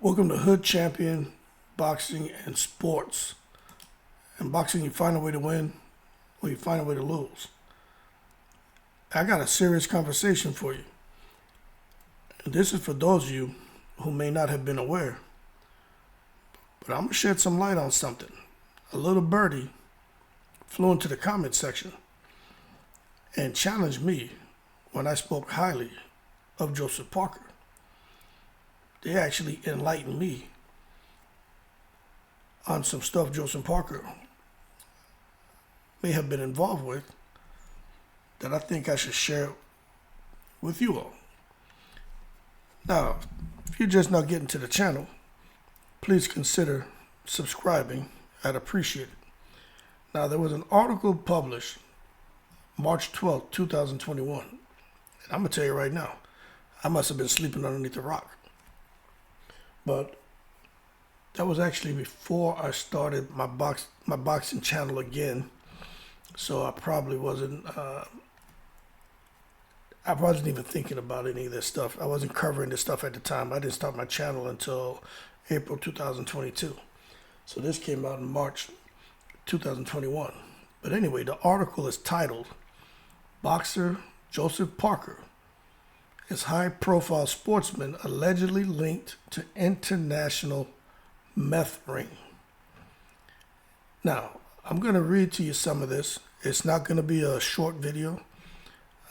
Welcome to Hood Champion Boxing and Sports. In boxing, you find a way to win or you find a way to lose. I got a serious conversation for you. And this is for those of you who may not have been aware. But I'm going to shed some light on something. A little birdie flew into the comment section and challenged me when I spoke highly of Joseph Parker. They actually enlightened me on some stuff Joseph Parker may have been involved with that I think I should share with you all. Now, if you're just now getting to the channel, please consider subscribing. I'd appreciate it. Now, there was an article published March 12th, 2021. And I'm going to tell you right now, I must have been sleeping underneath a rock. But that was actually before I started my boxing channel again. So I probably wasn't even thinking about any of this stuff. I wasn't covering this stuff at the time. I didn't start my channel until April 2022. So this came out in March 2021. But anyway, the article is titled, "Boxer Joseph Parker is high-profile sportsman allegedly linked to international meth ring." Now, I'm going to read to you some of this. It's not going to be a short video,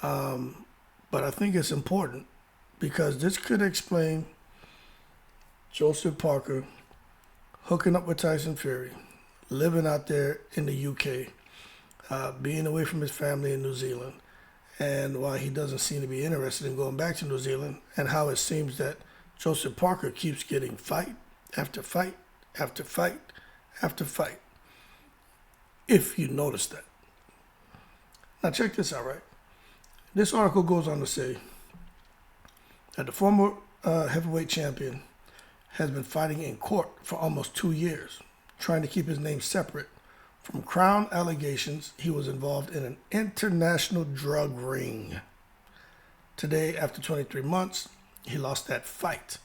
but I think it's important because this could explain Joseph Parker hooking up with Tyson Fury, living out there in the UK, being away from his family in New Zealand, and why he doesn't seem to be interested in going back to New Zealand, and how it seems that Joseph Parker keeps getting fight after fight after fight after fight, if you notice that. Now check this out, right? This article goes on to say that the former heavyweight champion has been fighting in court for almost 2 years, trying to keep his name separate from Crown allegations he was involved in an international drug ring. Today, after 23 months, he lost that fight.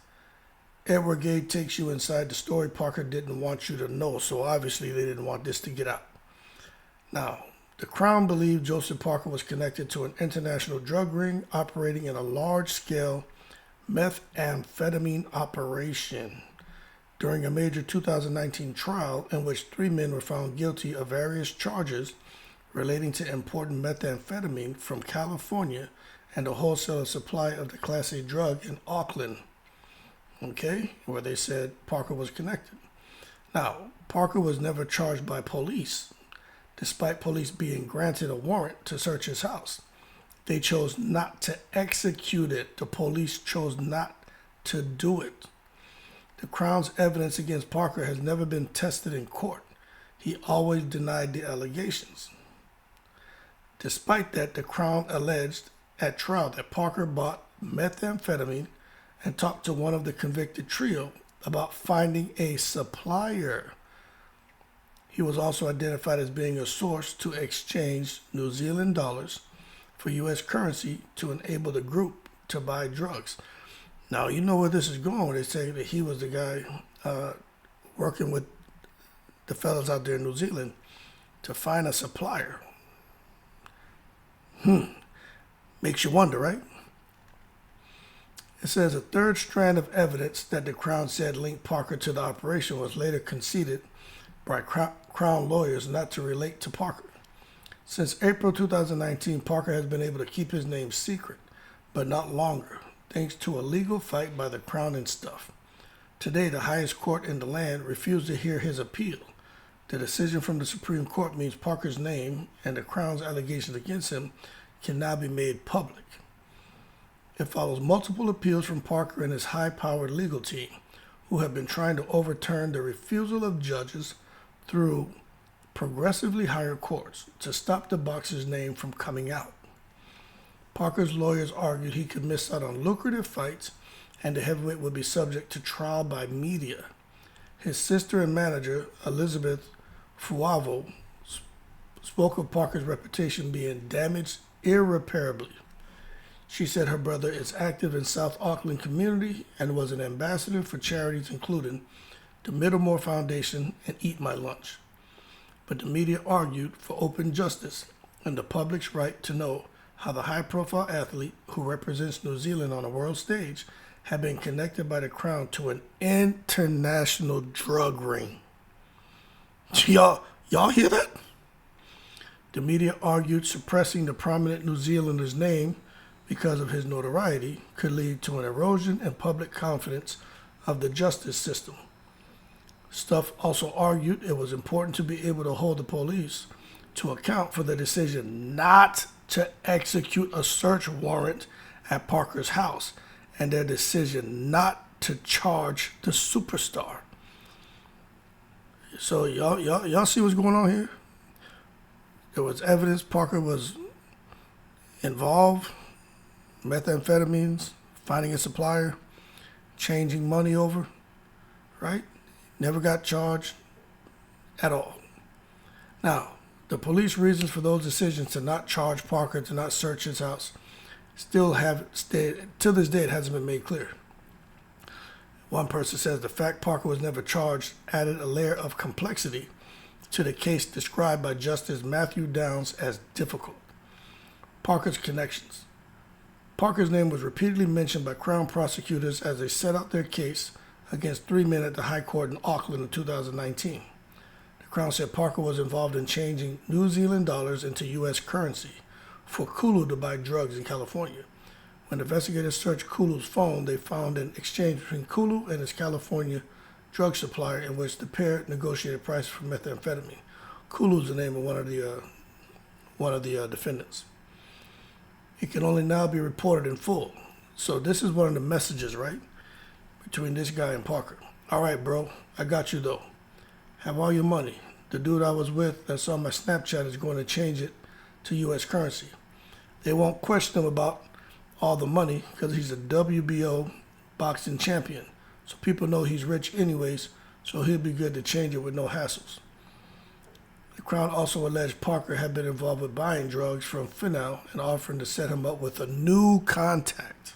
Edward Gate takes you inside the story Parker didn't want you to know, so obviously they didn't want this to get out. Now, the Crown believed Joseph Parker was connected to an international drug ring operating in a large-scale methamphetamine operation during a major 2019 trial in which 3 men were found guilty of various charges relating to importing methamphetamine from California and the wholesale supply of the Class A drug in Auckland, okay, where they said Parker was connected. Now, Parker was never charged by police, despite police being granted a warrant to search his house. They chose not to execute it. The police chose not to do it. The Crown's evidence against Parker has never been tested in court. He always denied the allegations. Despite that, the Crown alleged at trial that Parker bought methamphetamine and talked to one of the convicted trio about finding a supplier. He was also identified as being a source to exchange New Zealand dollars for U.S. currency to enable the group to buy drugs. Now, you know where this is going. They say that he was the guy working with the fellas out there in New Zealand to find a supplier. Makes you wonder, right? It says a third strand of evidence that the Crown said linked Parker to the operation was later conceded by Crown lawyers not to relate to Parker. Since April 2019, Parker has been able to keep his name secret, but not longer, thanks to a legal fight by the Crown and stuff. Today, the highest court in the land refused to hear his appeal. The decision from the Supreme Court means Parker's name and the Crown's allegations against him can now be made public. It follows multiple appeals from Parker and his high-powered legal team, who have been trying to overturn the refusal of judges through progressively higher courts to stop the boxer's name from coming out. Parker's lawyers argued he could miss out on lucrative fights and the heavyweight would be subject to trial by media. His sister and manager, Elizabeth Fuavo, spoke of Parker's reputation being damaged irreparably. She said her brother is active in South Auckland community and was an ambassador for charities including the Middlemore Foundation and Eat My Lunch. But the media argued for open justice and the public's right to know how the high-profile athlete who represents New Zealand on a world stage had been connected by the Crown to an international drug ring. Y'all hear that? The media argued suppressing the prominent New Zealander's name because of his notoriety could lead to an erosion in public confidence of the justice system. Stuff also argued it was important to be able to hold the police to account for the decision not to execute a search warrant at Parker's house and their decision not to charge the superstar. So y'all see what's going on here? There was evidence Parker was involved, methamphetamines, finding a supplier, changing money over, right? Never got charged at all. Now, the police reasons for those decisions to not charge Parker, to not search his house, still have stayed, to this day it hasn't been made clear. One person says the fact Parker was never charged added a layer of complexity to the case described by Justice Matthew Downs as difficult. Parker's connections. Parker's name was repeatedly mentioned by Crown prosecutors as they set out their case against 3 men at the High Court in Auckland in 2019. The Crown said Parker was involved in changing New Zealand dollars into U.S. currency for Kulu to buy drugs in California. When investigators searched Kulu's phone, they found an exchange between Kulu and his California drug supplier in which the pair negotiated prices for methamphetamine. Kulu is the name of one of the defendants. It can only now be reported in full. So this is one of the messages, right, between this guy and Parker. All right, bro, I got you though. Have all your money. The dude I was with that saw my Snapchat is going to change it to U.S. currency. They won't question him about all the money because he's a WBO boxing champion. So people know he's rich anyways, so he'll be good to change it with no hassles. The Crown also alleged Parker had been involved with buying drugs from Finau and offering to set him up with a new contact.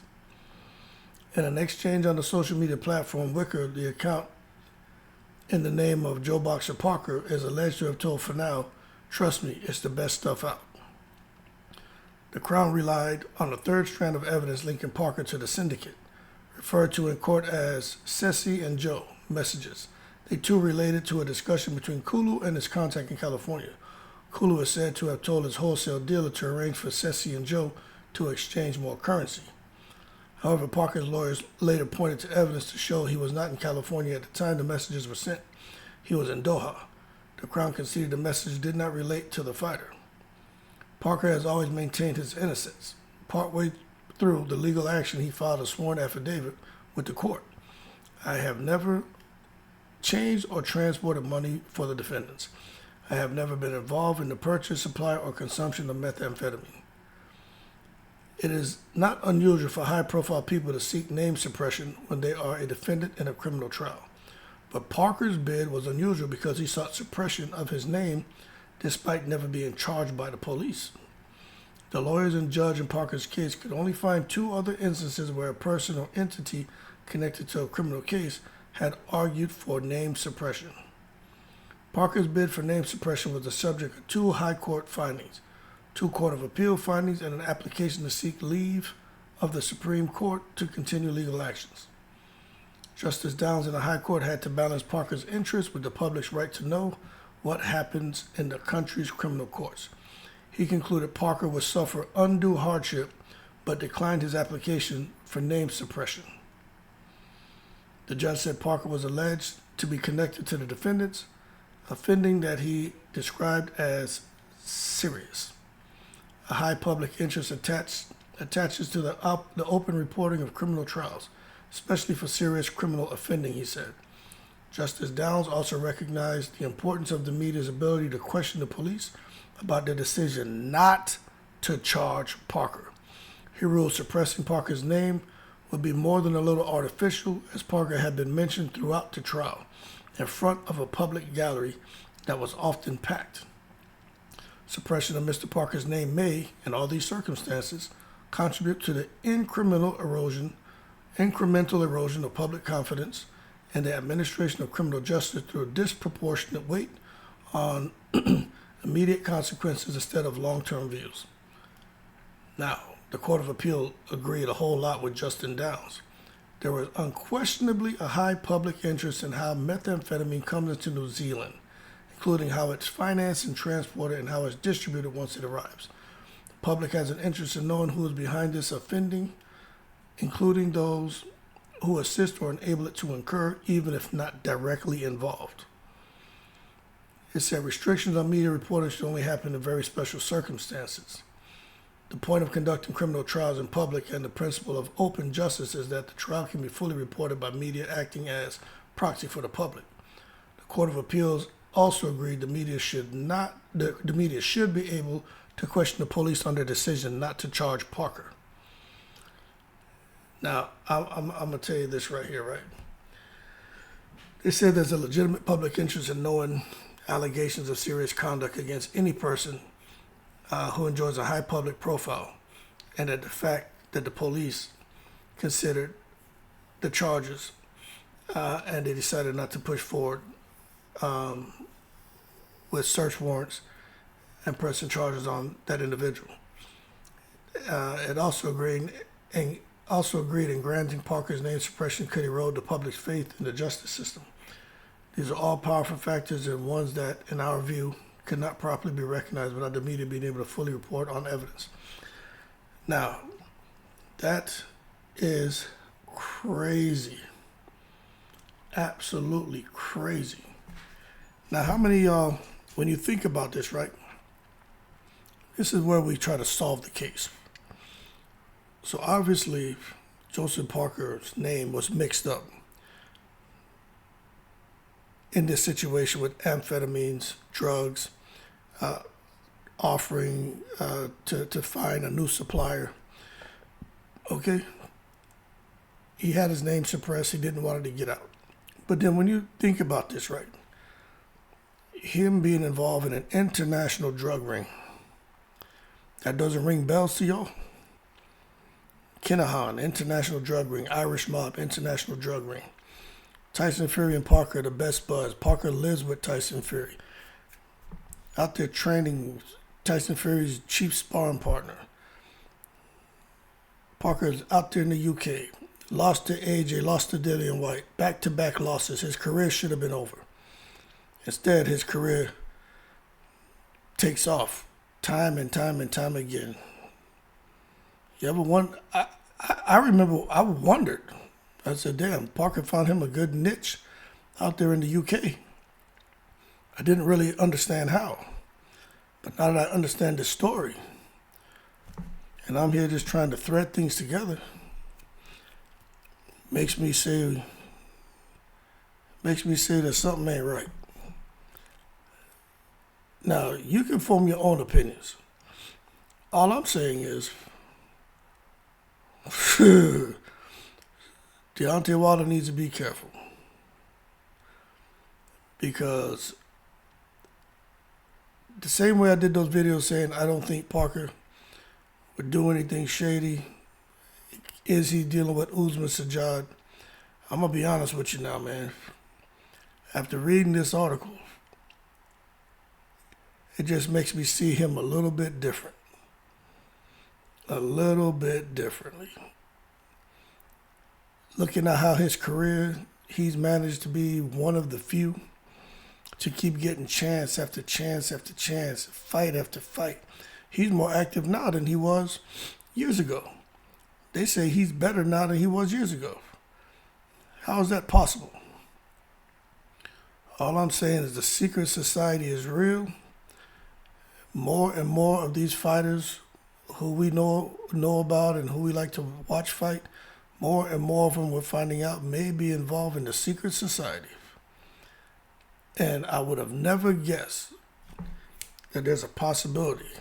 In an exchange on the social media platform Wicker, the account in the name of Joe Boxer Parker is alleged to have told Finau, "Trust me, it's the best stuff out." The Crown relied on a third strand of evidence linking Parker to the syndicate, referred to in court as Ceci and Joe messages. They too related to a discussion between Kulu and his contact in California. Kulu is said to have told his wholesale dealer to arrange for Ceci and Joe to exchange more currency. However, Parker's lawyers later pointed to evidence to show he was not in California at the time the messages were sent. He was in Doha. The Crown conceded the message did not relate to the fighter. Parker has always maintained his innocence. Partway through the legal action, he filed a sworn affidavit with the court. "I have never changed or transported money for the defendants. I have never been involved in the purchase, supply, or consumption of methamphetamine." It is not unusual for high-profile people to seek name suppression when they are a defendant in a criminal trial. But Parker's bid was unusual because he sought suppression of his name despite never being charged by the police. The lawyers and judge in Parker's case could only find 2 other instances where a person or entity connected to a criminal case had argued for name suppression. Parker's bid for name suppression was the subject of 2 high court findings, 2 Court of Appeal findings, and an application to seek leave of the Supreme Court to continue legal actions. Justice Downs in the High Court had to balance Parker's interest with the public's right to know what happens in the country's criminal courts. He concluded Parker would suffer undue hardship, but declined his application for name suppression. The judge said Parker was alleged to be connected to the defendants, offending that he described as serious. A high public interest attaches to the open reporting of criminal trials, especially for serious criminal offending, he said. Justice Downs also recognized the importance of the media's ability to question the police about their decision not to charge Parker. He ruled suppressing Parker's name would be more than a little artificial, as Parker had been mentioned throughout the trial, in front of a public gallery that was often packed. Suppression of Mr. Parker's name may, in all these circumstances, contribute to the incremental erosion of public confidence in the administration of criminal justice through a disproportionate weight on immediate consequences instead of long-term views. Now, the Court of Appeal agreed a whole lot with Justin Downs. There was unquestionably a high public interest in how methamphetamine comes into New Zealand, including how it's financed and transported and how it's distributed once it arrives. The public has an interest in knowing who is behind this offending, including those who assist or enable it to occur, even if not directly involved. It said restrictions on media reporting should only happen in very special circumstances. The point of conducting criminal trials in public and the principle of open justice is that the trial can be fully reported by media acting as proxy for the public. The Court of Appeals also agreed the media should be able to question the police on their decision not to charge Parker. Now, I'm going to tell you this right here, right? They said there's a legitimate public interest in knowing allegations of serious conduct against any person who enjoys a high public profile, and that the fact that the police considered the charges and they decided not to push forward with search warrants and pressing charges on that individual. It also agreed in granting Parker's name suppression could erode the public's faith in the justice system. These are all powerful factors and ones that, in our view, could not properly be recognized without the media being able to fully report on evidence. Now, that is crazy. Absolutely crazy. Now, how many of y'all, when you think about this, right, this is where we try to solve the case. So obviously, Joseph Parker's name was mixed up in this situation with amphetamines, drugs, offering to find a new supplier. Okay? He had his name suppressed. He didn't want it to get out. But then when you think about this, right, him being involved in an international drug ring, that doesn't ring bells to y'all? Kinahan, international drug ring. Irish mob, international drug ring. Tyson Fury and Parker, the best buds. Parker lives with Tyson Fury. Out there training, Tyson Fury's chief sparring partner. Parker's out there in the UK. Lost to AJ, lost to Dillian White. Back-to-back losses. His career should have been over. Instead, his career takes off time and time and time again. You ever wonder? I remember I wondered. I said, damn, Parker found him a good niche out there in the UK. I didn't really understand how. But now that I understand the story, and I'm here just trying to thread things together, makes me say that something ain't right. Now, you can form your own opinions. All I'm saying is, Deontay Wilder needs to be careful, because the same way I did those videos saying I don't think Parker would do anything shady, is he dealing with Usman Sajjad? I'm going to be honest with you now, man. After reading this article, it just makes me see him a little bit different. A little bit differently. Looking at how his career, he's managed to be one of the few to keep getting chance after chance after chance, fight after fight. He's more active now than he was years ago. They say he's better now than he was years ago. How is that possible? All I'm saying is the secret society is real. More and more of these fighters who we know about and who we like to watch fight, more and more of them we're finding out may be involved in the secret society. And I would have never guessed that there's a possibility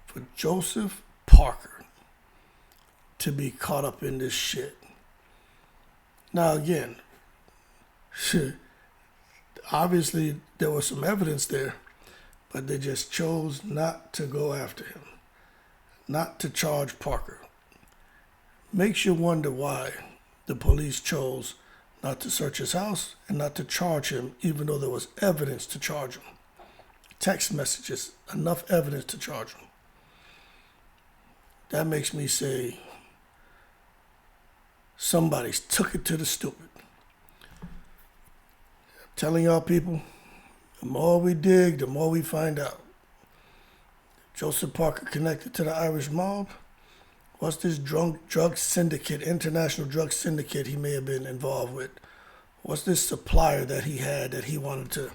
for Joseph Parker to be caught up in this shit. Now again, obviously there was some evidence there, but they just chose not to go after him. not to charge Parker. Makes you wonder why the police chose not to search his house and not to charge him, even though there was evidence to charge him. Text messages, enough evidence to charge him. That makes me say somebody's took it to the stupid. I'm telling y'all people, the more we dig, the more we find out. Joseph Parker connected to the Irish mob. What's this drug syndicate, international drug syndicate he may have been involved with? What's this supplier that he had that he wanted to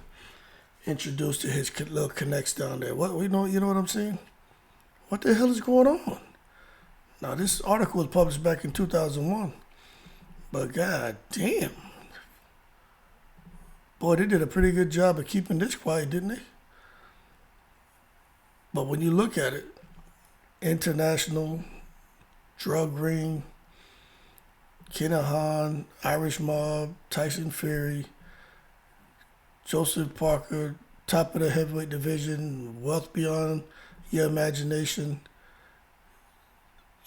introduce to his little connects down there? You know what I'm saying? What the hell is going on? Now, this article was published back in 2001, but god damn. Boy, they did a pretty good job of keeping this quiet, didn't they? But when you look at it, international drug ring, Kinahan, Irish mob, Tyson Fury, Joseph Parker, top of the heavyweight division, wealth beyond your imagination.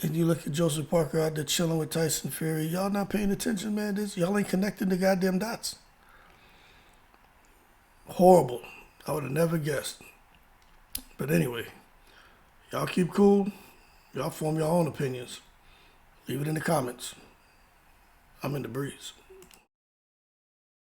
And you look at Joseph Parker out there chilling with Tyson Fury. Y'all not paying attention, man. Y'all ain't connecting the goddamn dots. Horrible. I would have never guessed. But anyway, y'all keep cool. Y'all form your own opinions. Leave it in the comments. I'm in the breeze.